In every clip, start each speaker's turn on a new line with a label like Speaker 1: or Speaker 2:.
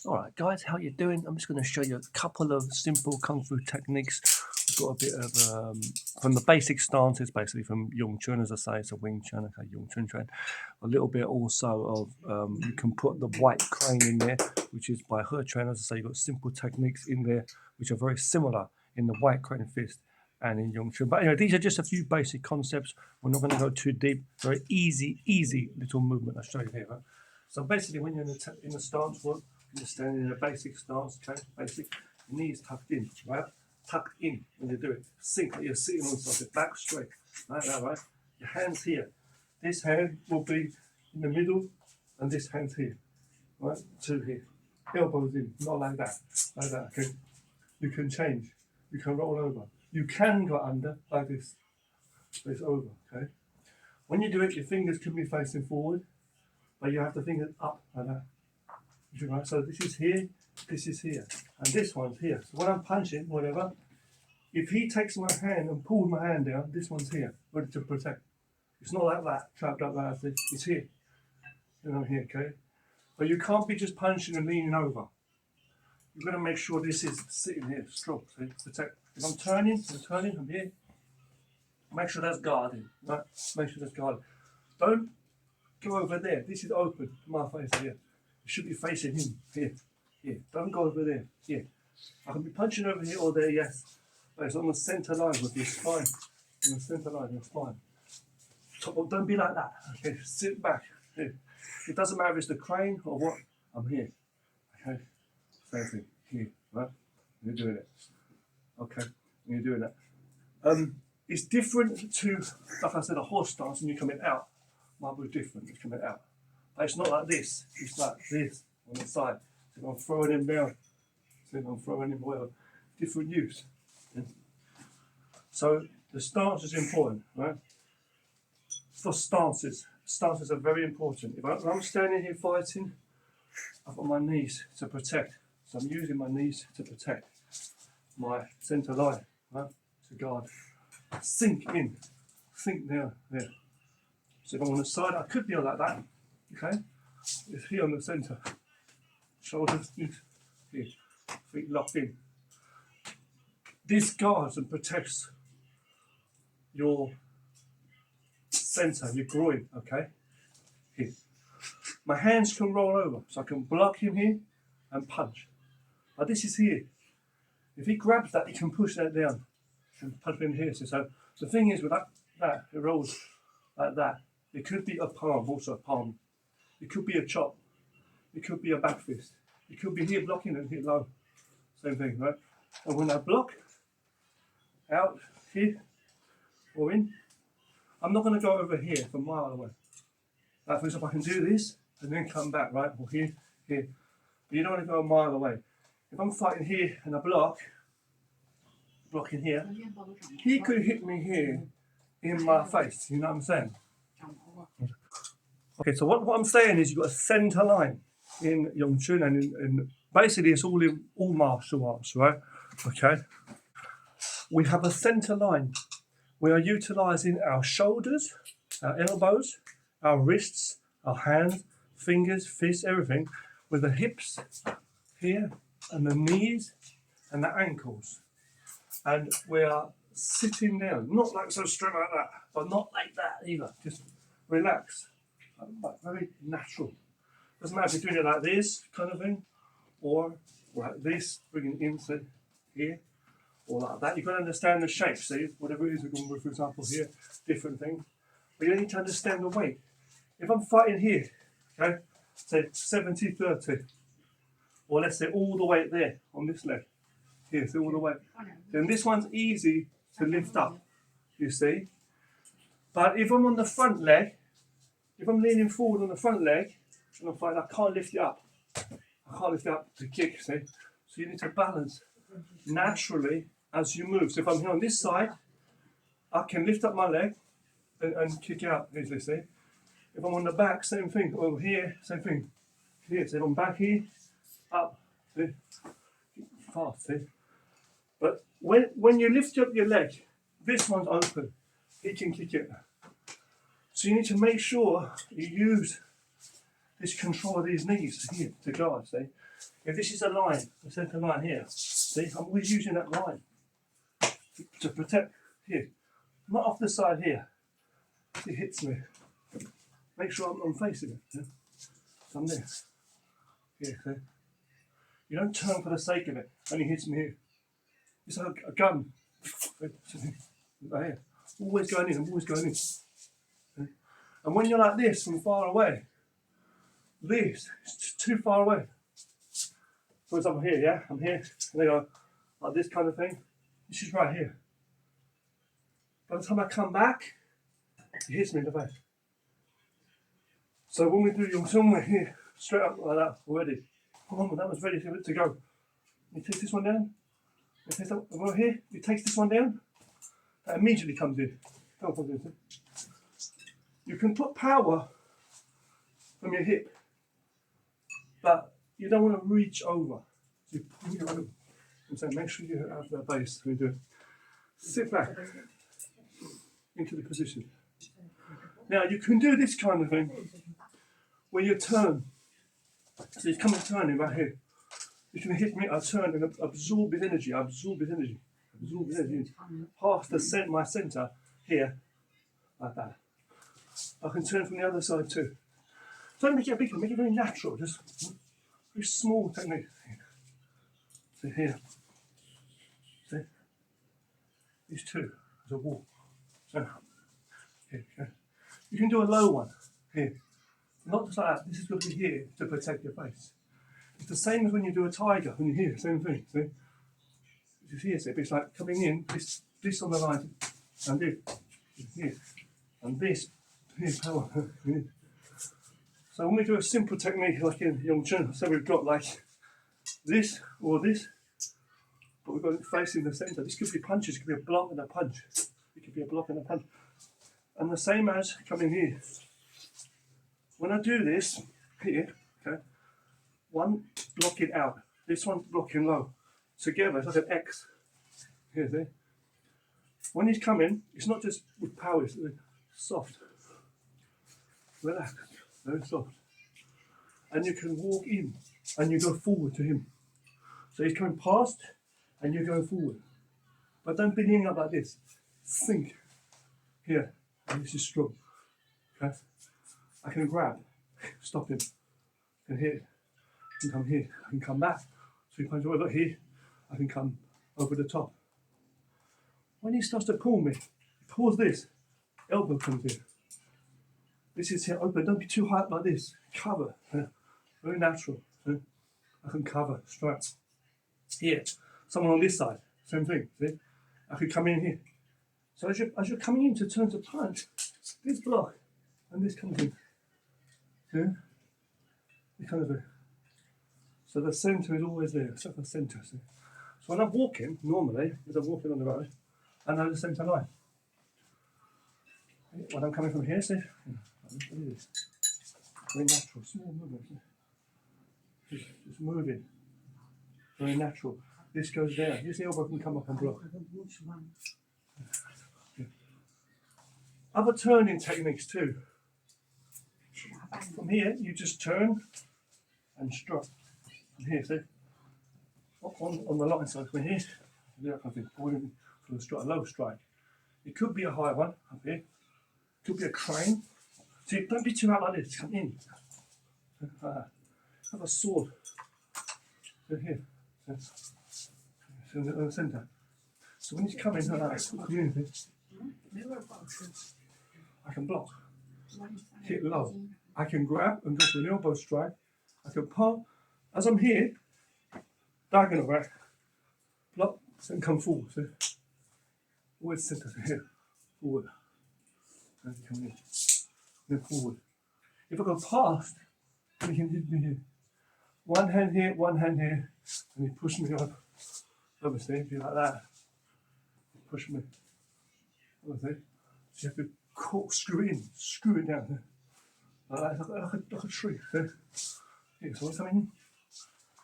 Speaker 1: Alright guys, how you doing? I'm just going to show you a couple of simple Kung Fu techniques. We've got a bit of, from the basic stances, basically from Yung Chun, as I say, it's a Wing Chun, okay, Yung Chun Chun. A little bit also of, you can put the white crane in there, which is by He Chuan, as I say, you've got simple techniques in there, which are very similar in the white crane fist and in Yung Chun. But anyway, these are just a few basic concepts. We're not going to go too deep. Very easy little movement I'll show you here. Right? So basically, when you're in the stance work, you're standing in a basic stance, okay? Basic, knees tucked in, right? Tucked in when you do it. Sink like you're sitting on something, back straight, like that, right? Your hands here. This hand will be in the middle, and this hand's here, right? Two here. Elbows in, not like that, okay? You can change. You can roll over. You can go under like this. It's over, okay? When you do it, your fingers can be facing forward, but you have the fingers up like that. Right, so this is here, and this one's here. So when I'm punching, whatever, if he takes my hand and pulls my hand down, this one's here, ready to protect. It's not like that, trapped up like that. It's here, here, okay? But you can't be just punching and leaning over. You've got to make sure this is sitting here, strong, see, protect. If I'm turning, I'm here. Make sure that's guarded, right? Make sure that's guarded. Don't go over there. This is open, my face here. You should be facing him here. Don't go over there. Here. I can be punching over here or there, yes. But it's on the centre line with your spine. On the centre line, your spine. So don't be like that. Okay, sit back. Here. It doesn't matter if it's the crane or what. I'm here. Okay. Same thing. Here. Right? You're doing it. Okay. You're doing that. It's different to, like I said, a horse stance when you're coming out. Might be different. It's coming out. But it's not like this. It's like this on the side. So if I'm throwing him down, so if I'm throwing him whatever, different use. Yeah? So the stance is important, right? For stances are very important. If I'm standing here fighting, I've got my knees to protect. So I'm using my knees to protect my centre line, right? To guard. Sink in, sink down there. So if I'm on the side, I could be like that. Okay, it's here on the centre. Shoulders here, feet locked in. This guards and protects your centre, your groin, okay? Here. My hands can roll over, so I can block him here and punch. But this is here. If he grabs that, he can push that down and punch me in here. So the thing is with that, it rolls like that. It could be a palm, also a palm. It could be a chop. It could be a back fist. It could be here blocking and here low. Same thing, right? And when I block, out, here, or in, I'm not going to go over here from a mile away. Like for example, I can do this and then come back, right? Or here. But you don't want to go a mile away. If I'm fighting here and I blocking here, he could hit me here in my face. You know what I'm saying? Okay, so what I'm saying is you've got a centre line in Yung Chun and in basically it's all in all martial arts, right? Okay. We have a centre line. We are utilising our shoulders, our elbows, our wrists, our hands, fingers, fists, everything, with the hips here and the knees and the ankles. And we are sitting down, not like so straight like that, but not like that either. Just relax. Like very natural. Doesn't matter if you're doing it like this kind of thing, or like this, bringing it into here, or like that. You've got to understand the shape. See, whatever it is we're going with, for example, here, different thing. But you need to understand the weight. If I'm fighting here, okay, say 70-30, or let's say all the weight there on this leg, here, so all the weight, then this one's easy to lift up, you see. But if I'm on the front leg, if I'm leaning forward on the front leg, and I'm fighting, I can't lift it up. I can't lift it up to kick, see? So you need to balance naturally as you move. So if I'm here on this side, I can lift up my leg and kick out easily, see? If I'm on the back, same thing. Over here, same thing. Here, so if I'm back here, up, see? Fast, see? But when you lift up your leg, this one's open. He can kick it. So you need to make sure you use this control of these knees here to guard, see? If this is a line, the centre line here, see, I'm always using that line to protect here, not off the side here. It hits me. Make sure I'm facing it. Yeah? So I'm there. Here, see? You don't turn for the sake of it, and it hits me here. It's like a gun. Right here. Always going in, I'm always going in. Okay? And when you're like this from far away, this is too far away. For example, here, yeah, I'm here, and they go like this kind of thing. This is right here. By the time I come back, it hits me in the face. So when we do Yung Chun, we're here, straight up like that already. Oh, that was ready to go. You take this one down. You take that over here. You take this one down. That immediately comes in. You can put power from your hip, but you don't want to reach over. So you pull your over. I'm saying make sure you have that base when you do it. Sit back into the position. Now you can do this kind of thing where you turn. So you come and turning right here. You can hit me, I turn and absorb his energy, absorb his energy past my centre here, like that. I can turn from the other side too. Don't make it big, make it very natural, just very small technique. See here. See? These two, as a walk. So, here, okay. You can do a low one, here. Not just like that, this is going to be here to protect your face. It's the same as when you do a tiger, when you're here, same thing, see? It's here, see? It's like coming in, this on the line, and this, here, and this, here, power. So when we do a simple technique like in Yung Chun, so we've got like this or this, but we've got it facing the centre. This could be punches, it could be a block and a punch. It could be a block and a punch. And the same as coming here. When I do this, here, okay, one blocking out, this one blocking low. Together, it's like an X. Here, see? When he's coming, it's not just with power, it's soft. Relax, very soft. And you can walk in, and you go forward to him. So he's coming past, and you're going forward. But don't be leaning up like this. Sink. Here, and this is strong. Okay? I can grab, stop him. I can hit, I can come here, I can come back. So he comes over here, I can come over the top. When he starts to pull me, he pulls this, elbow comes in. This is here open, don't be too high up like this. Cover, very natural. I can cover, straight. Here, someone on this side, same thing, see? I could come in here. So as you're coming in to turn to punch, this block, and this comes in. See? This kind of thing. So the centre is always there, it's like the centre. See? So when I'm walking, normally, as I'm walking on the road, I know the centre line. When I'm coming from here, see? Very natural, small movements. Just moving. Very natural. This goes there. This elbow can come up and block. Other turning techniques too. From here, you just turn and strike. From here, see? On the line side, from here, there I think, going for the strike, a low strike. It could be a high one up here. It could be a crane. See, don't be too out like this. Come in. Have a sword. So here. So in the centre. So when he's coming, I can block. Hit low. I can grab and go for an elbow strike. I can pump. As I'm here, diagonal, right? Block and come forward. So always centre here. Forward. And come in. Then forward. If I go past, he can hit me here. One hand here, and he push me up. Obviously, if you like that, push me. Obviously, so you have to screw it down. Like that, like a tree. See? Here, so what's coming in?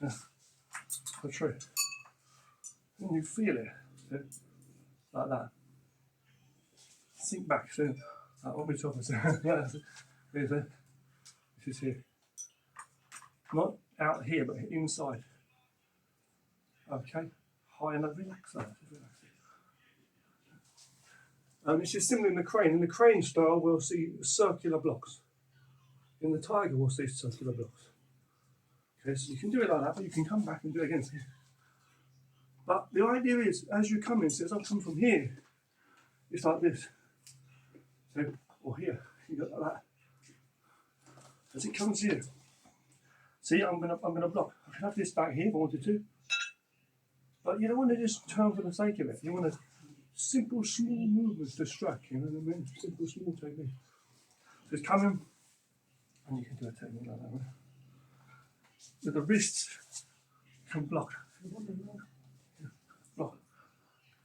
Speaker 1: Yeah, like a tree. And you feel it, see? Like that. Sink back, see? Like what we're talking about. This is here. not out here, but inside. Okay, high enough, relax that. This is similar in the crane. In the crane style, we'll see circular blocks. In the tiger, we'll see circular blocks. Okay, so you can do it like that, but you can come back and do it again. But the idea is, as you come in, so as I come from here, it's like this. So, or here, you go like that. As it comes here, see, I'm gonna block. I can have this back here if I wanted to, but you don't want to just turn for the sake of it. You want to simple, small movements to strike. You know what I mean? Simple, small technique. So it's coming, and you can do a technique like that. Right? With the wrists, you can block, block,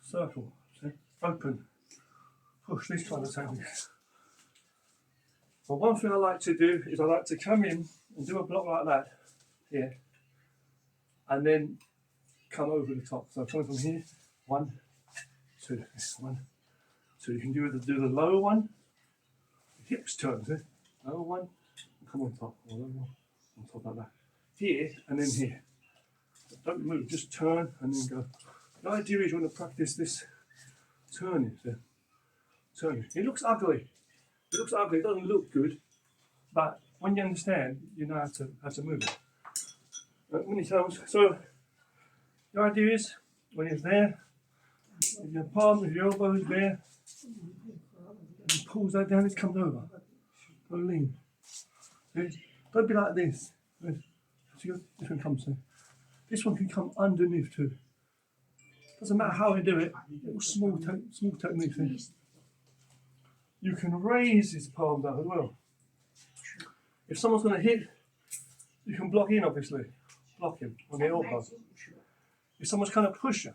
Speaker 1: circle, see? Open, push. These kind of techniques. But one thing I like to do is I like to come in and do a block like that here, and then come over the top. So coming from here, 1, 2, 1, 2. You can do the lower one, hips turn, see? Lower one, and come on top, or lower one, on top like that. Here and then here. Don't move, just turn and then go. The idea is you want to practice this turning. So turning. It looks ugly. It looks ugly, it doesn't look good, but when you understand, you know how to move it. Many times. So the idea is when it's there, with your palm, with your elbows there, and you pulls that down, it comes over. Don't lean. Don't be like this. See, this one comes in. This one can come underneath too. Doesn't matter how you do it. Little small techniques. You can raise his palm down as well. If someone's going to hit, you can block in, obviously. Block him on the elbow. If someone's kind of push you,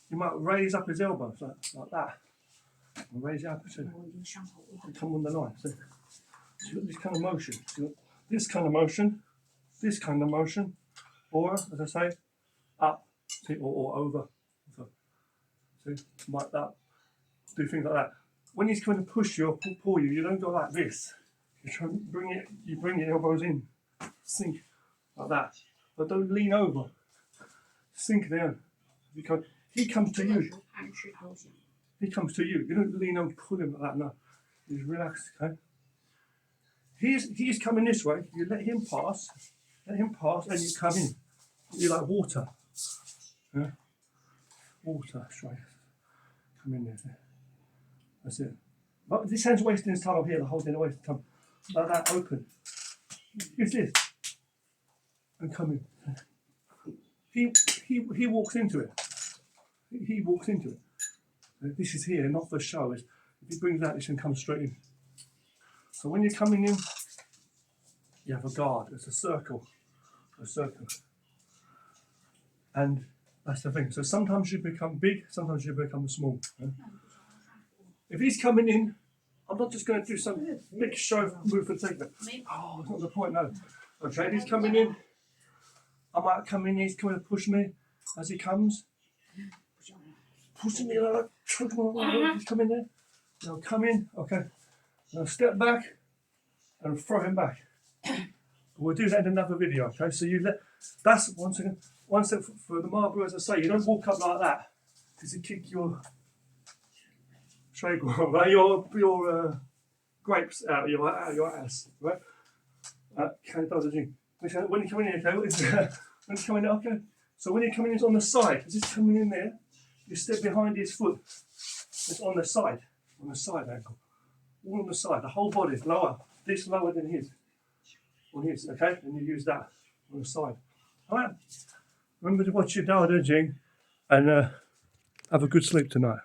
Speaker 1: you might raise up his elbow, like that. And raise it up, so come on the line. So you've got this kind of motion. So you've got this kind of motion, this kind of motion, or, as I say, up, see, or over. So, see, like that. Do things like that. When he's going to push you or pull you, you don't go like this. You try and bring your elbows in, sink like that. But don't lean over. Sink down. Because he comes to you. He comes to you. You don't lean over, pull him like that. No, you just relax. Okay. He's coming this way. You let him pass, and you come in. You're like water. Yeah? Water, straight. Come in there. That's it. But this hand's wasting his time up here, the whole thing wasting time. Like that, open. Use this. And come in. He walks into it. He walks into it. This is here, not for show. If he brings that, this can come straight in. So when you're coming in, you have a guard. It's a circle. A circle. And that's the thing. So sometimes you become big, sometimes you become small. Yeah? If he's coming in, I'm not just going to do some big show move for the sake of it. Oh, that's not the point, no. Okay, if he's coming in, I might come in, he's going to push me as he comes. Pushing me like that. He's coming there. I'll come in, okay. I'll step back and throw him back. We'll do that in another video, okay? So that's one second. One step for the Marlboro, as I say, you don't walk up like that because you kick your your grapes out of your ass, right? When you come in here, okay, when you come in, okay. So when you're coming in, it's on the side. As it's coming in there, you step behind his foot. It's on the side ankle, all on the side. The whole body is lower, this lower than his, on his, okay. And you use that on the side. All right. Remember to watch your Dao De Jing and have a good sleep tonight.